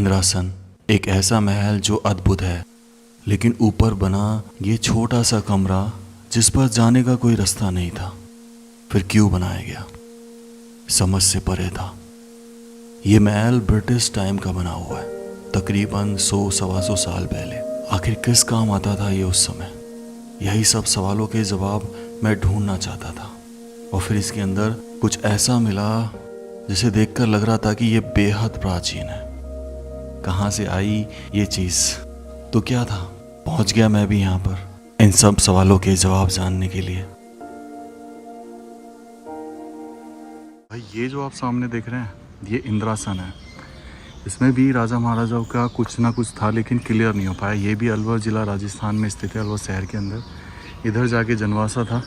इंद्रासन एक ऐसा महल जो अद्भुत है, लेकिन ऊपर बना ये छोटा सा कमरा जिस पर जाने का कोई रास्ता नहीं था। फिर क्यों बनाया गया, समझ से परे था। ये महल ब्रिटिश टाइम का बना हुआ है, तकरीबन 100-125 साल पहले। आखिर किस काम आता था ये उस समय? यही सब सवालों के जवाब मैं ढूंढना चाहता था। और फिर इसके अंदर कुछ ऐसा मिला जिसे देखकर लग रहा था कि ये बेहद प्राचीन है। कहाँ से आई ये चीज़, तो क्या था? पहुंच गया मैं भी यहाँ पर इन सब सवालों के जवाब जानने के लिए। भाई ये जो आप सामने देख रहे हैं ये इंद्रासन है। इसमें भी राजा महाराजाओं का कुछ ना कुछ था, लेकिन क्लियर नहीं हो पाया। ये भी अलवर ज़िला राजस्थान में स्थित है, अलवर शहर के अंदर। इधर जाके जनवासा था।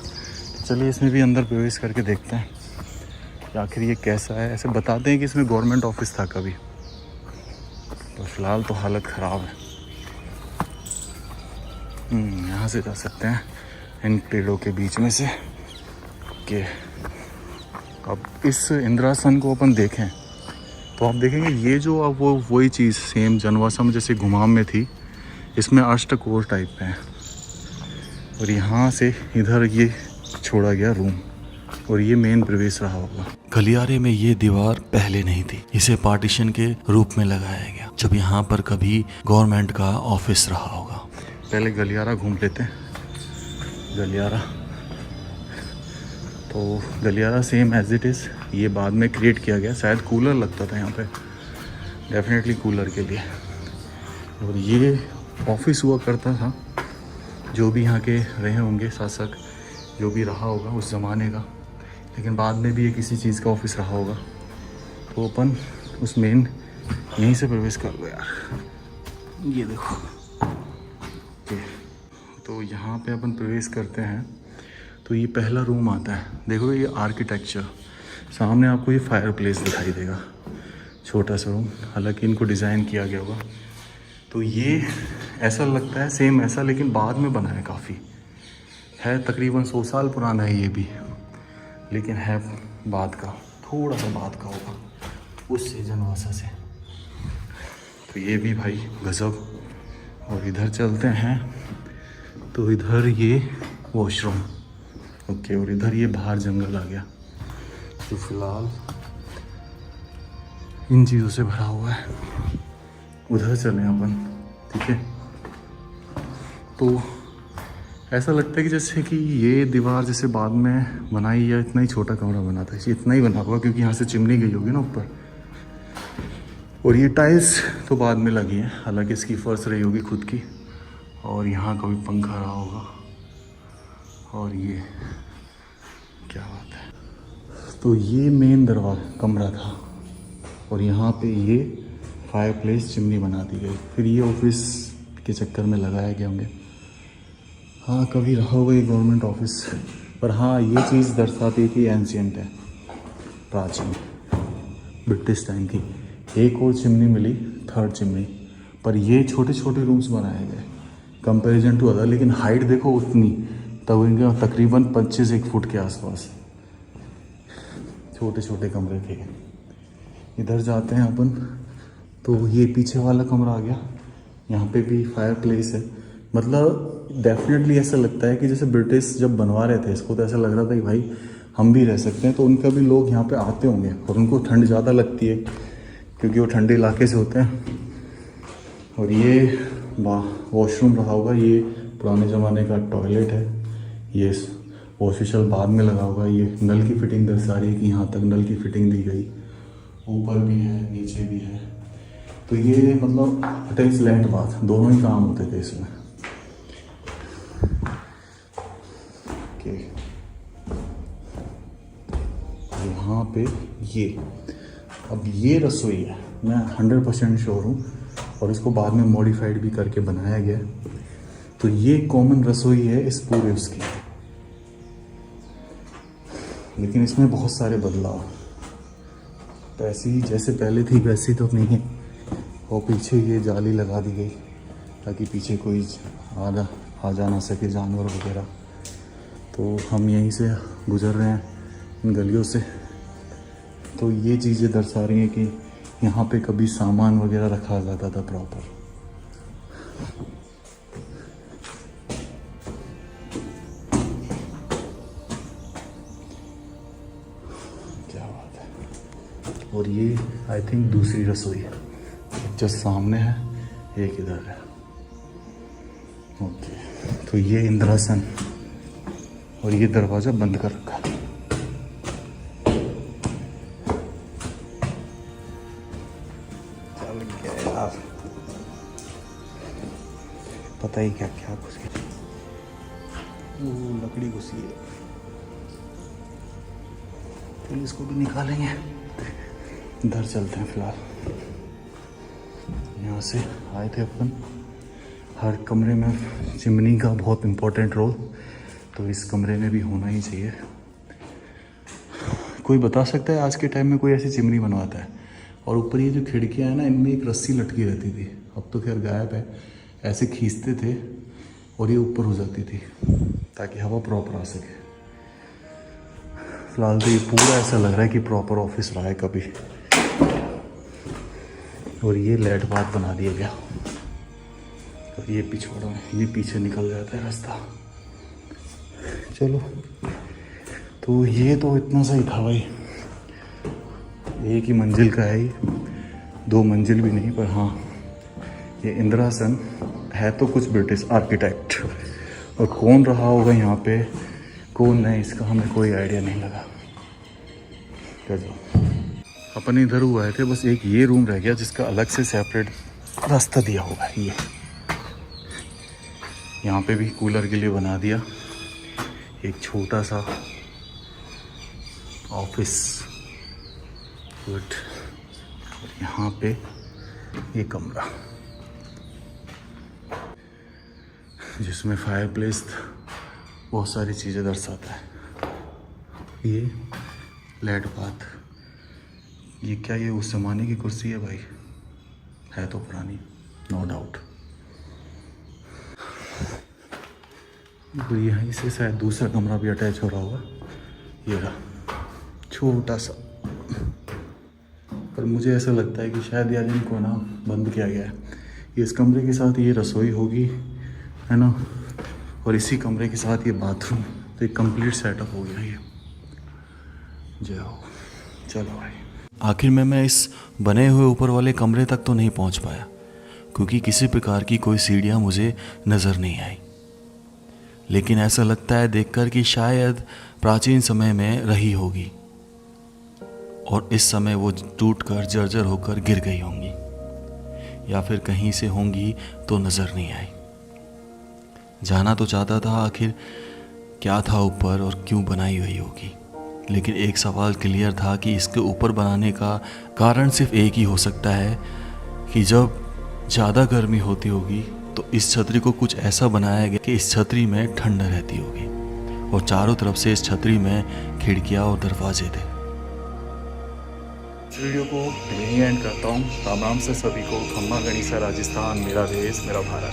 चलिए इसमें भी अंदर प्रवेश करके देखते हैं कि आखिर ये कैसा है। ऐसे बताते हैं कि इसमें गवर्नमेंट ऑफिस था कभी, तो फिलहाल तो हालत ख़राब है। यहाँ से जा सकते हैं इन पेड़ों के बीच में से। कि अब इस इंद्रासन को अपन देखें तो आप देखेंगे ये जो अब वो वही चीज़ सेम जनवासा में जैसे घुमाम में थी, इसमें अष्टकोर टाइप में है। और यहाँ से इधर ये छोड़ा गया रूम, और ये मेन प्रवेश रहा होगा। गलियारे में ये दीवार पहले नहीं थी, इसे पार्टीशन के रूप में लगाया गया जब यहाँ पर कभी गवर्नमेंट का ऑफिस रहा होगा। पहले गलियारा घूम लेते हैं। गलियारा तो गलियारा सेम एज इट इज़, ये बाद में क्रिएट किया गया। शायद कूलर लगता था यहाँ पे, डेफिनेटली कूलर के लिए। और ये ऑफिस हुआ करता था, जो भी यहाँ के रहे होंगे शासक, जो भी रहा होगा उस ज़माने का। लेकिन बाद में भी ये किसी चीज़ का ऑफिस रहा होगा। तो अपन उस मेन यहीं से प्रवेश कर लो यार। ये देखो, तो यहाँ पे अपन प्रवेश करते हैं तो ये पहला रूम आता है। देखो ये आर्किटेक्चर, सामने आपको ये फायर प्लेस दिखाई देगा, छोटा सा रूम। हालांकि इनको डिज़ाइन किया गया होगा, तो ये ऐसा लगता है सेम ऐसा, लेकिन बाद में बना है। काफ़ी है, तकरीबन 100 साल पुराना है ये भी, लेकिन है बाद का, थोड़ा सा बाद का होगा उससे, जनवासा से। तो ये भी भाई गजब। और इधर चलते हैं तो इधर ये वॉशरूम, ओके। और इधर ये बाहर जंगल आ गया, तो फिलहाल इन चीज़ों से भरा हुआ है। उधर चलें अपन, ठीक है। तो ऐसा लगता है कि जैसे कि ये दीवार जैसे बाद में बनाई या इतना ही छोटा कमरा बना था। इतना ही बना हुआ क्योंकि यहाँ से चिमनी गई होगी ना ऊपर। और ये टाइल्स तो बाद में लगी है, हालांकि इसकी फर्श रही होगी खुद की। और यहाँ का भी पंखा रहा होगा। और ये क्या बात है। तो ये मेन दरवाजा कमरा था, और यहाँ पे ये फायर प्लेस चिमनी बना दी गई। फिर ये ऑफिस के चक्कर में लगाए गए होंगे। हाँ, कभी रहा होगा ये गवर्नमेंट ऑफिस। पर हाँ, ये चीज़ दर्शाती है कि एंशियंट है, प्राचीन ब्रिटिश टाइम की। एक और चिमनी मिली, थर्ड चिमनी। पर ये छोटे छोटे रूम्स बनाए गए कंपैरिजन टू अदर, लेकिन हाइट देखो उतनी, तब इनके तकरीबन 25-1 फुट के आसपास छोटे छोटे कमरे थे। इधर जाते हैं अपन, तो ये पीछे वाला कमरा आ गया। यहाँ पे भी फायर प्लेस है। मतलब डेफिनेटली ऐसा लगता है कि जैसे ब्रिटिश जब बनवा रहे थे इसको, तो ऐसा लग रहा था कि भाई हम भी रह सकते हैं। तो उनका भी लोग यहाँ पे आते होंगे, और उनको ठंड ज़्यादा लगती है क्योंकि वो ठंडे इलाके से होते हैं। और ये वॉशरूम रहा होगा, ये पुराने ज़माने का टॉयलेट है। ये ऑफिशियल बाद में लगा होगा। ये नल की फिटिंग दर्शा रही है कि यहाँ तक नल की फिटिंग दी गई, ऊपर भी है नीचे भी है। तो ये मतलब अटैच लैंड बाथ दोनों ही काम होते थे इसमें। ओके, यहाँ पे ये रसोई है, मैं 100% श्योर हूँ। और इसको बाद में मॉडिफाइड भी करके बनाया गया। तो ये कॉमन रसोई है इस पूरे उसकी, लेकिन इसमें बहुत सारे बदलाव। तो ऐसी जैसे पहले थी वैसी तो नहीं है। और पीछे ये जाली लगा दी गई ताकि पीछे कोई आ जा ना सके, जानवर वगैरह। तो हम यहीं से गुजर रहे हैं इन गलियों से। तो ये चीज़ें दर्शा रही हैं कि यहाँ पे कभी सामान वगैरह रखा जाता था प्रॉपर। क्या बात है। और ये आई थिंक दूसरी रसोई है, जो सामने है, एक इधर है। ओके, तो ये इंद्रासन, और ये दरवाज़ा बंद कर रखा है। चल गया यार, पता ही क्या क्या घुस गया। वो लकड़ी घुसी है, चलिए इसको भी निकालेंगे। इधर चलते हैं फिलहाल। यहाँ से आए थे अपन। हर कमरे में चिमनी का बहुत इम्पोर्टेंट रोल, तो इस कमरे में भी होना ही चाहिए। कोई बता सकता है आज के टाइम में कोई ऐसी चिमनी बनवाता है? और ऊपर ये जो खिड़कियाँ हैं ना, इनमें एक रस्सी लटकी रहती थी, अब तो खैर गायब है। ऐसे खींचते थे और ये ऊपर हो जाती थी ताकि हवा प्रॉपर आ सके। फिलहाल तो ये पूरा ऐसा लग रहा है कि प्रॉपर ऑफिस रहा है कभी। और ये लेट बाथ बना दिया गया, और ये पिछवाड़ा में, ये पीछे निकल जाता है रास्ता। चलो, तो ये तो इतना सही था भाई। एक ही मंजिल का है ये, 2 मंजिल भी नहीं। पर हाँ, ये इंदिरासन है तो कुछ ब्रिटिश आर्किटेक्ट, और कौन रहा होगा यहाँ पे, कौन नहीं, इसका हमें कोई आइडिया नहीं लगा। चलो, अपन इधर हुए आए थे, बस एक ये रूम रह गया जिसका अलग से सेपरेट रास्ता दिया होगा। ये यहाँ पे भी कूलर के लिए बना दिया एक छोटा सा ऑफिस, गुड। और यहाँ पे ये कमरा जिसमें फायर प्लेस बहुत सारी चीज़ें दर्शाता है। ये लेट बाथ, ये क्या, ये उस ज़माने की कुर्सी है भाई, है तो पुरानी, नो डाउट। यहीं से शायद दूसरा कमरा भी अटैच हो रहा होगा। ये रहा छोटा सा, पर मुझे ऐसा लगता है कि शायद यार इनको ना बंद किया गया है। ये इस कमरे के साथ ये रसोई होगी, है ना, और इसी कमरे के साथ ये बाथरूम, तो एक कंप्लीट सेटअप हो गया ये। जय हो। चलो भाई, आखिर में मैं इस बने हुए ऊपर वाले कमरे तक तो नहीं पहुंच पाया, क्योंकि किसी प्रकार की कोई सीढ़ियां मुझे नज़र नहीं आई। लेकिन ऐसा लगता है देखकर कि शायद प्राचीन समय में रही होगी, और इस समय वो टूटकर जर्जर होकर गिर गई होंगी, या फिर कहीं से होंगी तो नज़र नहीं आई। जाना तो चाहता था आखिर क्या था ऊपर और क्यों बनाई हुई होगी, लेकिन एक सवाल क्लियर था कि इसके ऊपर बनाने का कारण सिर्फ एक ही हो सकता है कि जब ज़्यादा गर्मी होती होगी तो इस छतरी को कुछ ऐसा बनाया गया कि इस छतरी में ठंड रहती होगी, और चारों तरफ से इस छतरी में खिड़कियाँ और दरवाजे थे। इस वीडियो को यहीं एंड करता हूँ। राम राम से सभी को। खम्मा गणिसा राजस्थान, मेरा देश मेरा भारत।